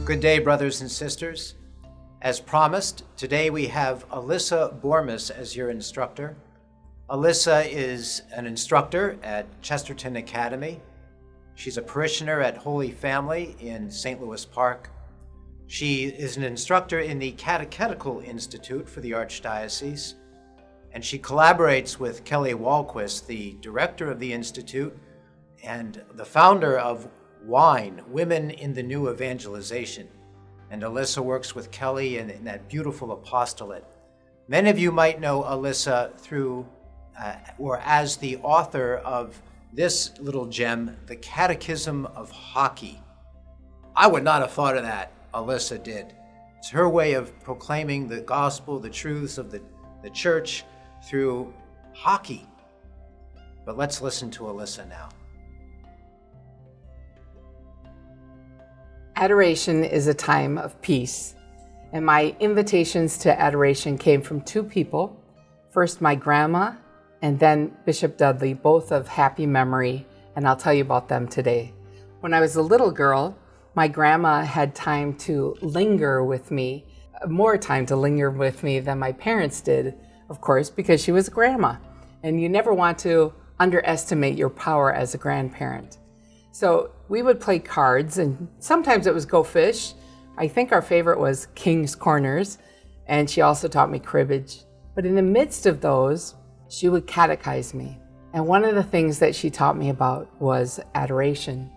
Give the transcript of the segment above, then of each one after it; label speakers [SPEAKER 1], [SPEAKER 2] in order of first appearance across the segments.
[SPEAKER 1] Good day, brothers and sisters. As promised, today we have Alyssa Bormas as your instructor. Alyssa is an instructor at Chesterton Academy. She's a parishioner at Holy Family in St. Louis Park. She is an instructor in the Catechetical Institute for the Archdiocese, and she collaborates with Kelly Walquist, the director of the Institute and the founder of WINE, Women in the New Evangelization. And Alyssa works with Kelly in that beautiful apostolate. Many of you might know Alyssa through or as the author of this little gem, The Catechism of Hockey. I would not have thought of that. Alyssa did. It's her way of proclaiming the gospel, the truths of the church through hockey. But let's listen to Alyssa now.
[SPEAKER 2] Adoration is a time of peace, and my invitations to adoration came from two people. First, my grandma, and then Bishop Dudley, both of happy memory, and I'll tell you about them today. When I was a little girl, my grandma had time to linger with me, more time to linger with me than my parents did, of course, because she was a grandma, and you never want to underestimate your power as a grandparent. So we would play cards, and sometimes it was Go Fish. I think our favorite was King's Corners, and she also taught me cribbage. But in the midst of those, she would catechize me. And one of the things that she taught me about was adoration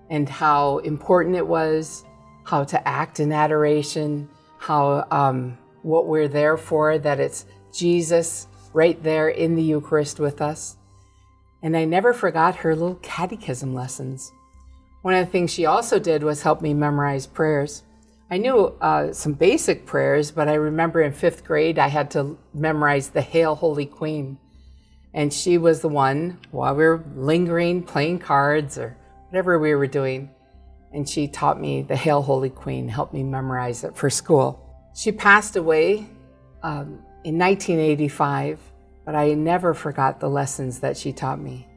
[SPEAKER 2] and how important it was, how to act in adoration, how what we're there for, that it's Jesus right there in the Eucharist with us. And I never forgot her little catechism lessons. One of the things she also did was help me memorize prayers. I knew some basic prayers, but I remember in 5th grade, I had to memorize the Hail, Holy Queen. And she was the one, while we were lingering, playing cards, or whatever we were doing, and she taught me the Hail, Holy Queen, helped me memorize it for school. She passed away in 1985, but I never forgot the lessons that she taught me.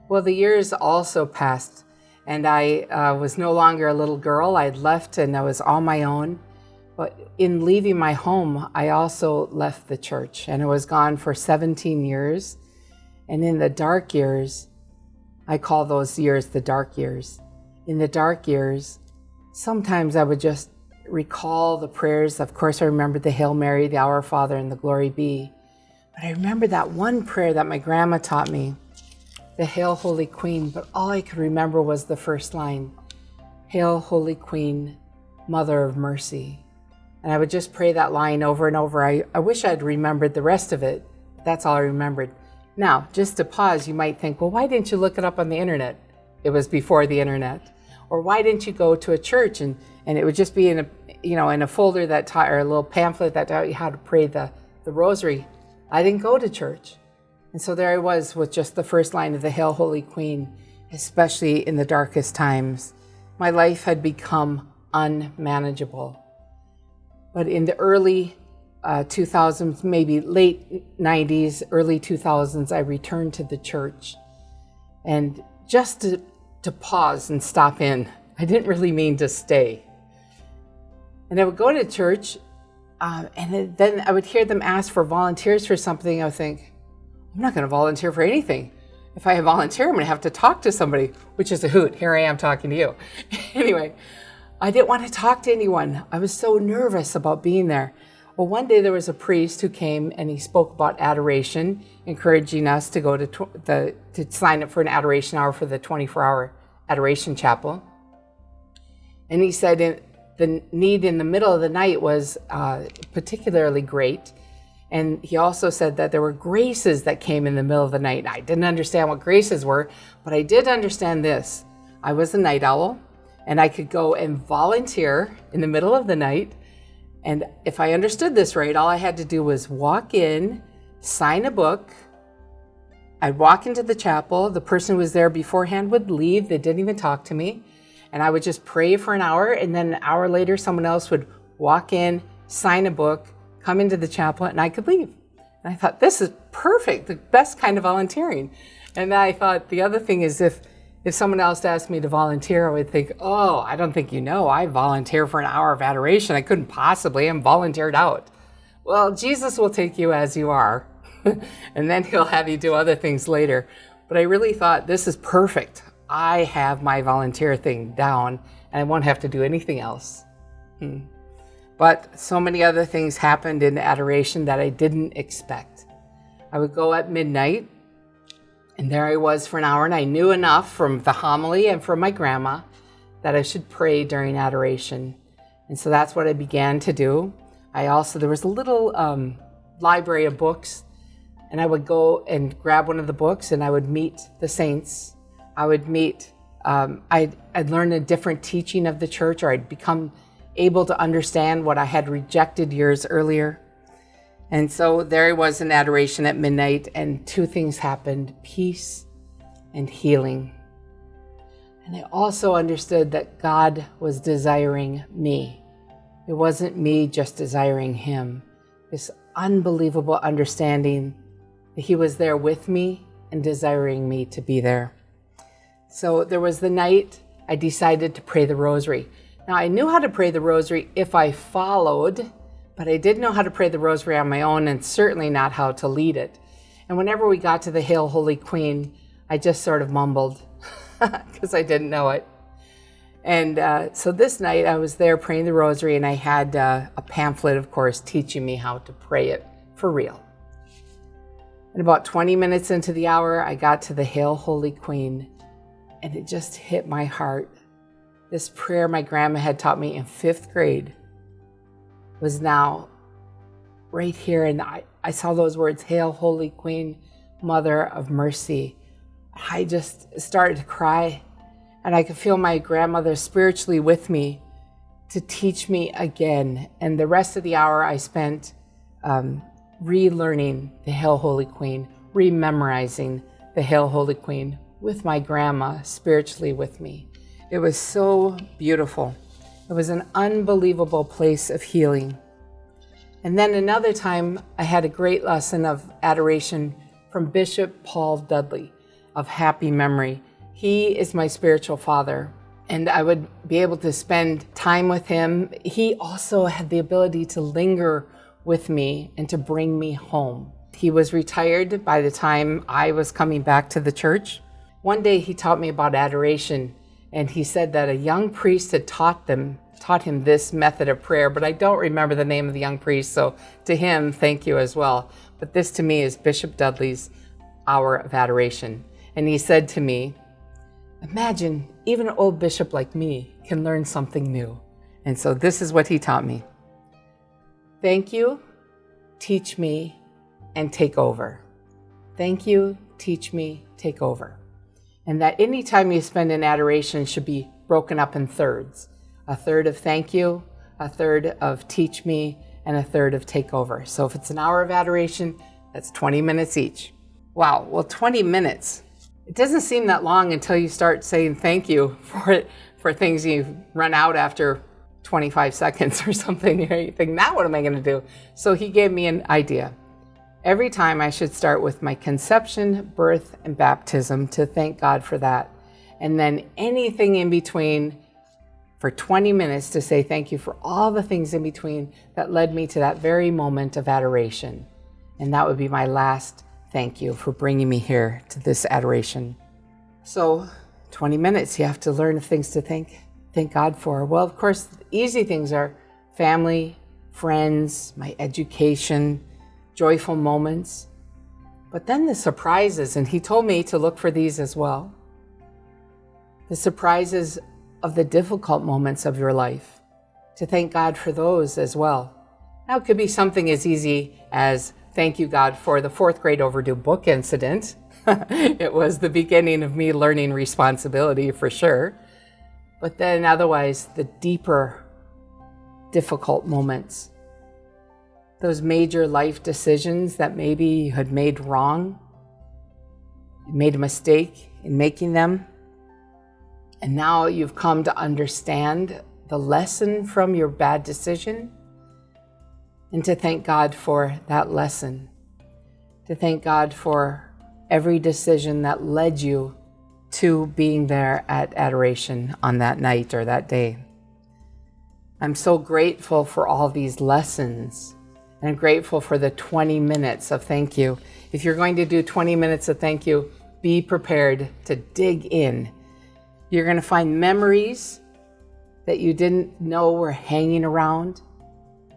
[SPEAKER 2] Well, the years also passed, and I was no longer a little girl. I'd left and I was on my own. But in leaving my home, I also left the church, and I was gone for 17 years. And in the dark years, I call those years the dark years. In the dark years, sometimes I would just recall the prayers. Of course, I remembered the Hail Mary, the Our Father, and the Glory Be. But I remember that one prayer that my grandma taught me, the Hail, Holy Queen, but all I could remember was the first line, Hail, Holy Queen, Mother of Mercy. And I would just pray that line over and over. I wish I'd remembered the rest of it. That's all I remembered. Now, just to pause, you might think, well, why didn't you look it up on the internet? It was before the internet. Or why didn't you go to a church and it would just be in a folder that taught, or a little pamphlet that taught you how to pray the rosary. I didn't go to church. And so there I was with just the first line of the Hail, Holy Queen, especially in the darkest times. My life had become unmanageable. But in the early 2000s, maybe late 90s, early 2000s, I returned to the church. And just to pause and stop in, I didn't really mean to stay. And I would go to church, and then I would hear them ask for volunteers for something. I would think, I'm not going to volunteer for anything. If I volunteer, I'm going to have to talk to somebody, which is a hoot. Here I am talking to you. Anyway, I didn't want to talk to anyone. I was so nervous about being there. Well, one day there was a priest who came and he spoke about adoration, encouraging us to go to sign up for an adoration hour for the 24-hour adoration chapel. And he said the need in the middle of the night was particularly great. And he also said that there were graces that came in the middle of the night. I didn't understand what graces were, but I did understand this. I was a night owl, and I could go and volunteer in the middle of the night. And if I understood this right, all I had to do was walk in, sign a book. I'd walk into the chapel. The person who was there beforehand would leave. They didn't even talk to me. And I would just pray for an hour. And then an hour later, someone else would walk in, sign a book, come into the chapel, and I could leave. And I thought, this is perfect, the best kind of volunteering. And then I thought, the other thing is, if If someone else asked me to volunteer, I would think, oh, I don't think you know, I volunteer for an hour of adoration. I couldn't possibly, I'm volunteered out. Well, Jesus will take you as you are, and then he'll have you do other things later. But I really thought, this is perfect. I have my volunteer thing down, and I won't have to do anything else. But so many other things happened in adoration that I didn't expect. I would go at midnight, and there I was for an hour, and I knew enough from the homily and from my grandma that I should pray during adoration. And so that's what I began to do. There was a little library of books, and I would go and grab one of the books, and I would meet the saints. I would meet, I'd learn a different teaching of the church, or I'd become able to understand what I had rejected years earlier. And so there I was in adoration at midnight, and two things happened: peace and healing. And I also understood that God was desiring me. It wasn't me just desiring him. This unbelievable understanding that he was there with me and desiring me to be there. So there was the night I decided to pray the rosary. Now, I knew how to pray the rosary if I followed, but I didn't know how to pray the rosary on my own, and certainly not how to lead it. And whenever we got to the Hail, Holy Queen, I just sort of mumbled because I didn't know it. And so this night I was there praying the rosary, and I had a pamphlet, of course, teaching me how to pray it for real. And about 20 minutes into the hour, I got to the Hail, Holy Queen, and it just hit my heart. This prayer my grandma had taught me in 5th grade was now right here. And I saw those words, Hail, Holy Queen, Mother of Mercy. I just started to cry, and I could feel my grandmother spiritually with me to teach me again. And the rest of the hour I spent relearning the Hail, Holy Queen, rememorizing the Hail, Holy Queen with my grandma spiritually with me. It was so beautiful. It was an unbelievable place of healing. And then another time, I had a great lesson of adoration from Bishop Paul Dudley of happy memory. He is my spiritual father, and I would be able to spend time with him. He also had the ability to linger with me and to bring me home. He was retired by the time I was coming back to the church. One day he taught me about adoration, and he said that a young priest had taught him this method of prayer, but I don't remember the name of the young priest, so to him, thank you as well. But this to me is Bishop Dudley's hour of adoration. And he said to me, imagine even an old bishop like me can learn something new. And so this is what he taught me. Thank you, teach me, and take over. Thank you, teach me, take over. And that any time you spend in adoration should be broken up in thirds. A third of thank you, a third of teach me, and a third of take over. So if it's an hour of adoration, that's 20 minutes each. Wow, well, 20 minutes. It doesn't seem that long until you start saying thank you for things you run out after 25 seconds or something. You think, now what am I going to do? So he gave me an idea. Every time I should start with my conception, birth, and baptism to thank God for that. And then anything in between for 20 minutes to say thank you for all the things in between that led me to that very moment of adoration. And that would be my last thank you for bringing me here to this adoration. So 20 minutes, you have to learn things to thank God for. Well, of course, easy things are family, friends, my education, joyful moments. But then the surprises, and he told me to look for these as well. The surprises of the difficult moments of your life, to thank God for those as well. Now, it could be something as easy as thank you, God, for the 4th grade overdue book incident. It was the beginning of me learning responsibility for sure. But then otherwise, the deeper, difficult moments, those major life decisions that maybe you had made wrong, you made a mistake in making them, and now you've come to understand the lesson from your bad decision, and to thank God for that lesson, to thank God for every decision that led you to being there at adoration on that night or that day. I'm so grateful for all these lessons, and I'm grateful for the 20 minutes of thank you. If you're going to do 20 minutes of thank you, be prepared to dig in. You're going to find memories that you didn't know were hanging around.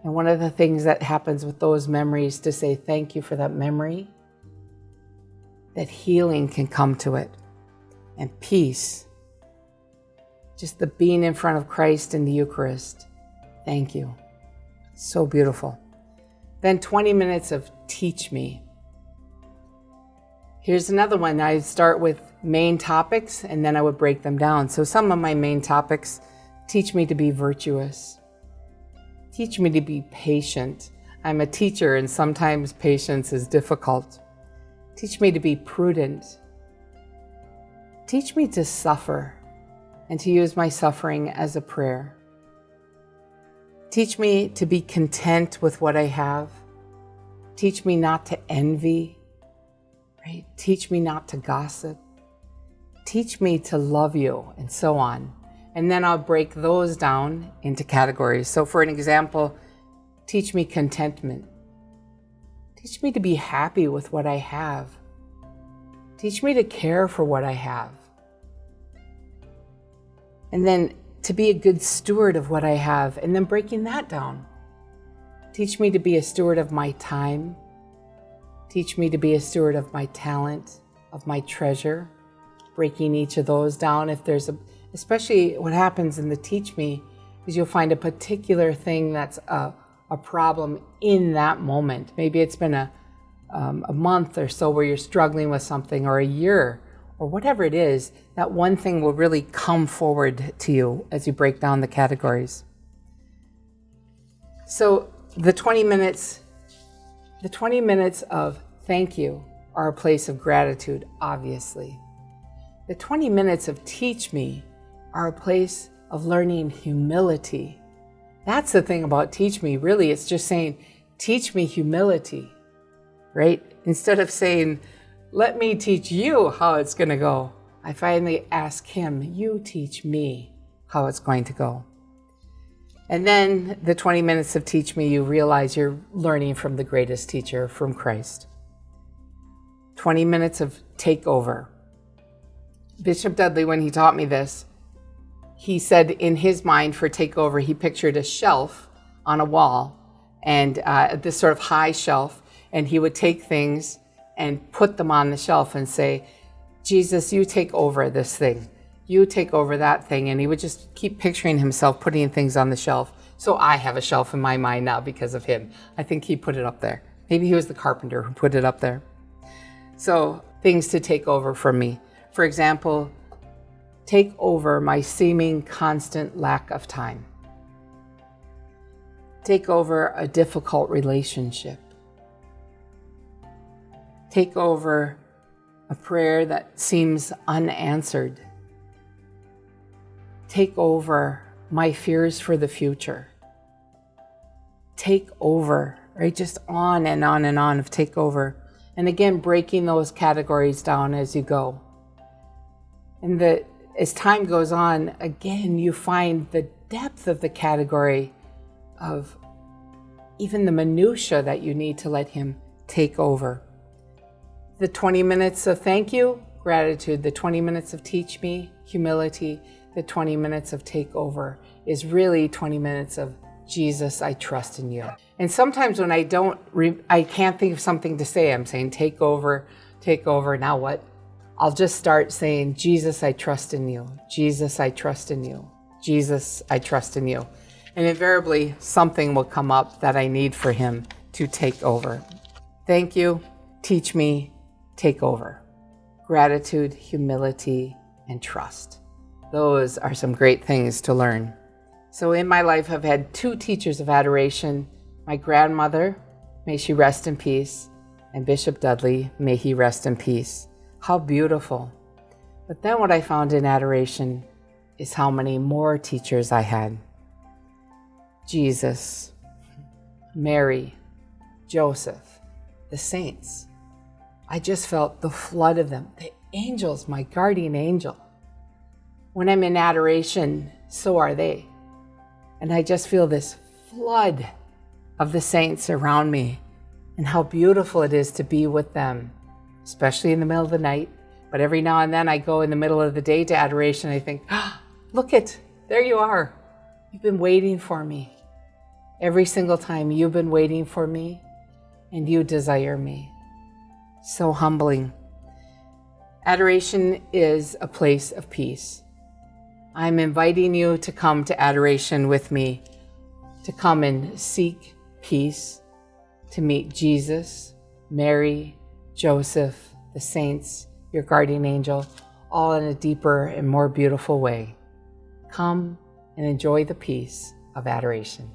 [SPEAKER 2] And one of the things that happens with those memories, to say thank you for that memory, that healing can come to it, and peace. Just the being in front of Christ in the Eucharist. Thank you. So beautiful. Then 20 minutes of teach me. Here's another one. I start with main topics and then I would break them down. So some of my main topics: teach me to be virtuous. Teach me to be patient. I'm a teacher and sometimes patience is difficult. Teach me to be prudent. Teach me to suffer and to use my suffering as a prayer. Teach me to be content with what I have. Teach me not to envy. Right? Teach me not to gossip. Teach me to love you, and so on. And then I'll break those down into categories. So for an example, teach me contentment. Teach me to be happy with what I have. Teach me to care for what I have. And then to be a good steward of what I have, and then breaking that down. Teach me to be a steward of my time. Teach me to be a steward of my talent, of my treasure. Breaking each of those down. If there's especially what happens in the teach me is you'll find a particular thing that's a problem in that moment. Maybe it's been a month or so where you're struggling with something, or a year, or whatever it is. That one thing will really come forward to you as you break down the categories. So the 20 minutes of thank you are a place of gratitude, obviously. The 20 minutes of teach me are a place of learning humility. That's the thing about teach me, really. It's just saying, teach me humility, right? Instead of saying, let me teach you how it's going to go, I finally ask him, you teach me how it's going to go. And then the 20 minutes of teach me, you realize you're learning from the greatest teacher, from Christ. 20 minutes of take over. Bishop Dudley, when he taught me this, he said in his mind for takeover, he pictured a shelf on a wall, and this sort of high shelf, and he would take things and put them on the shelf and say, Jesus, you take over this thing. You take over that thing. And he would just keep picturing himself putting things on the shelf. So I have a shelf in my mind now because of him. I think he put it up there. Maybe he was the carpenter who put it up there. So things to take over from me. For example, take over my seeming constant lack of time. Take over a difficult relationship. Take over a prayer that seems unanswered. Take over my fears for the future. Take over, right? Just on and on and on of take over. And again, breaking those categories down as you go. And as time goes on, again, you find the depth of the category of even the minutia that you need to let him take over. The 20 minutes of thank you, gratitude. The 20 minutes of teach me, humility. The 20 minutes of take over is really 20 minutes of Jesus, I trust in you. And sometimes when I can't think of something to say, I'm saying take over, now what? I'll just start saying, Jesus, I trust in you. Jesus, I trust in you. Jesus, I trust in you. And invariably, something will come up that I need for him to take over. Thank you, teach me, take over. Gratitude, humility, and trust. Those are some great things to learn. So in my life, I've had two teachers of adoration. My grandmother, may she rest in peace, and Bishop Dudley, may he rest in peace. How beautiful. But then what I found in adoration is how many more teachers I had. Jesus, Mary, Joseph, the saints. I just felt the flood of them. They angels, my guardian angel. When I'm in adoration, so are they. And I just feel this flood of the saints around me and how beautiful it is to be with them, especially in the middle of the night. But every now and then I go in the middle of the day to adoration. I think, look there you are. You've been waiting for me. Every single time you've been waiting for me and you desire me. So humbling. Adoration is a place of peace. I'm inviting you to come to adoration with me, to come and seek peace, to meet Jesus, Mary, Joseph, the saints, your guardian angel, all in a deeper and more beautiful way. Come and enjoy the peace of adoration.